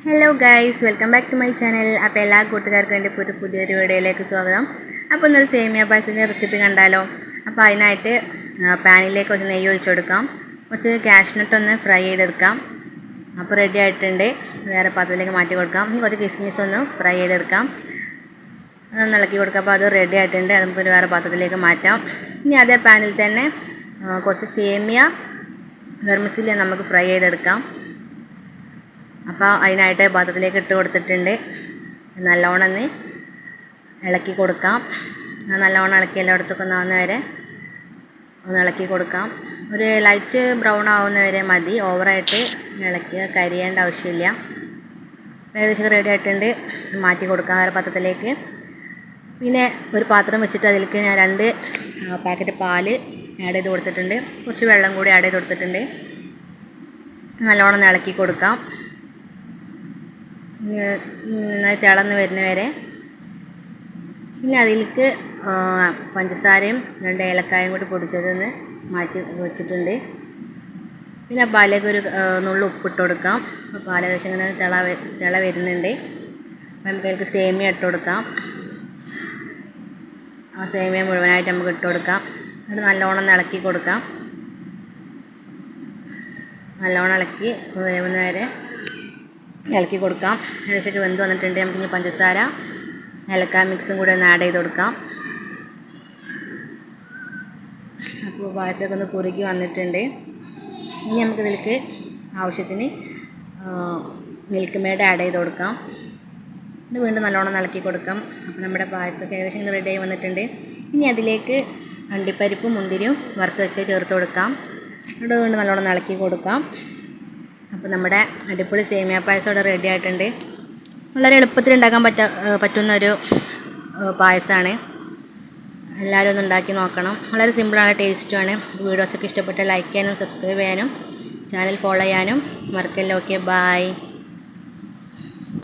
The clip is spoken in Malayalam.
Hello guys, welcome back to my channel. അപ്പോൾ എല്ലാ കൂട്ടുകാർക്കും എൻ്റെ പുതിയൊരു വീഡിയോയിലേക്ക് സ്വാഗതം. അപ്പോൾ ഇന്നൊരു സേമിയ പായസത്തിൻ്റെ റെസിപ്പി കണ്ടാലോ? അപ്പോൾ അതിനായിട്ട് പാനിലേക്ക് കുറച്ച് നെയ്യ് ഒഴിച്ച് കൊടുക്കാം. കുറച്ച് കാഷ്നട്ട് ഒന്ന് ഫ്രൈ ചെയ്തെടുക്കാം. അപ്പോൾ റെഡി ആയിട്ടുണ്ട്. വേറെ പാത്രത്തിലേക്ക് മാറ്റി കൊടുക്കാം. ഇനി കുറച്ച് കിസ്മിസ് ഒന്ന് ഫ്രൈ ചെയ്തെടുക്കാം. അതൊന്ന് ഇളക്കി കൊടുക്കാം. അപ്പോൾ അത് റെഡി ആയിട്ടുണ്ട്. അത് നമുക്കൊരു വേറെ പാത്രത്തിലേക്ക് മാറ്റാം. ഇനി അതേ പാനിൽ തന്നെ കുറച്ച് സേമിയ വെർമിസെല്ലി നമുക്ക് ഫ്രൈ ചെയ്തെടുക്കാം. അപ്പോൾ അതിനായിട്ട് പാത്രത്തിലേക്ക് ഇട്ട് കൊടുത്തിട്ടുണ്ട്. നല്ലോണം ഒന്ന് ഇളക്കി കൊടുക്കാം. നല്ലോണം ഇളക്കി എല്ലായിടത്തൊക്കെ ഒന്നാവുന്ന വരെ ഒന്ന് ഇളക്കി കൊടുക്കാം. ഒരു ലൈറ്റ് ബ്രൗൺ ആവുന്ന വരെ മതി, ഓവറായിട്ട് ഇളക്കി കരിയേണ്ട ആവശ്യമില്ല. ഏകദേശം റെഡി ആയിട്ടുണ്ട്. മാറ്റി കൊടുക്കാം വേറെ പാത്രത്തിലേക്ക്. പിന്നെ ഒരു പാത്രം വെച്ചിട്ട് അതിലേക്ക് ഞാൻ 2 പാക്കറ്റ് പാല് ആഡ് ചെയ്ത് കൊടുത്തിട്ടുണ്ട്. കുറച്ച് വെള്ളം കൂടി ആഡ് ചെയ്ത് കൊടുത്തിട്ടുണ്ട്. നല്ലോണം ഇളക്കി കൊടുക്കാം. നന്നായി തിളന്ന് വരുന്ന വരെ. പിന്നെ അതിലേക്ക് പഞ്ചസാരയും 2 ഏലക്കായും കൂടി പൊടിച്ചതൊന്ന് മാറ്റി വെച്ചിട്ടുണ്ട്. പിന്നെ പാലിലേക്ക് ഒരു നുള്ളു ഉപ്പിട്ട് കൊടുക്കാം. അപ്പോൾ പാൽ ഏകദേശം ഇങ്ങനെ തിള വരുന്നുണ്ട്. അപ്പോൾ നമുക്ക് അതിലേക്ക് സേമിയ ഇട്ട് കൊടുക്കാം. ആ സേമിയ മുഴുവനായിട്ട് നമുക്ക് ഇട്ട് കൊടുക്കാം. എന്നിട്ട് നല്ലോണം ഇളക്കി കൊടുക്കാം. നല്ലോണം ഇളക്കി വേവുന്ന വരെ ഇളക്കി കൊടുക്കാം. ഏകദേശമൊക്കെ വെന്ത് വന്നിട്ടുണ്ട്. നമുക്കിനി പഞ്ചസാര ഏലക്കായ മിക്സും കൂടി ഒന്ന് ആഡ് ചെയ്ത് കൊടുക്കാം. അപ്പോൾ പായസമൊക്കെ ഒന്ന് കുറുകി വന്നിട്ടുണ്ട്. ഇനി നമുക്കിതിലേക്ക് ആവശ്യത്തിന് മിൽക്ക് മെയ്ഡ് ആഡ് ചെയ്ത് കൊടുക്കാം. ഇത് വീണ്ടും നല്ലോണം ഇളക്കി കൊടുക്കാം. അപ്പോൾ നമ്മുടെ പായസമൊക്കെ ഏകദേശം റെഡി ആയി വന്നിട്ടുണ്ട്. ഇനി അതിലേക്ക് അണ്ടിപ്പരിപ്പും മുന്തിരിയും വറുത്ത് വെച്ച് ചേർത്ത് കൊടുക്കാം. ഇവിടെ വീണ്ടും നല്ലോണം ഇളക്കി കൊടുക്കാം. അപ്പോൾ നമ്മുടെ അടിപൊളി സേമിയ പായസം ഇവിടെ റെഡി ആയിട്ടുണ്ട്. വളരെ എളുപ്പത്തിൽ ഉണ്ടാക്കാൻ പറ്റുന്നൊരു പായസമാണ്. എല്ലാവരും ഒന്ന് ഉണ്ടാക്കി നോക്കണം. വളരെ സിമ്പിളാണ്, ടേസ്റ്റുമാണ്. വീഡിയോസൊക്കെ ഇഷ്ടപ്പെട്ടാൽ ലൈക്ക് ചെയ്യാനും സബ്സ്ക്രൈബ് ചെയ്യാനും ചാനൽ ഫോളോ ചെയ്യാനും മറക്കല്ല. Okay, by.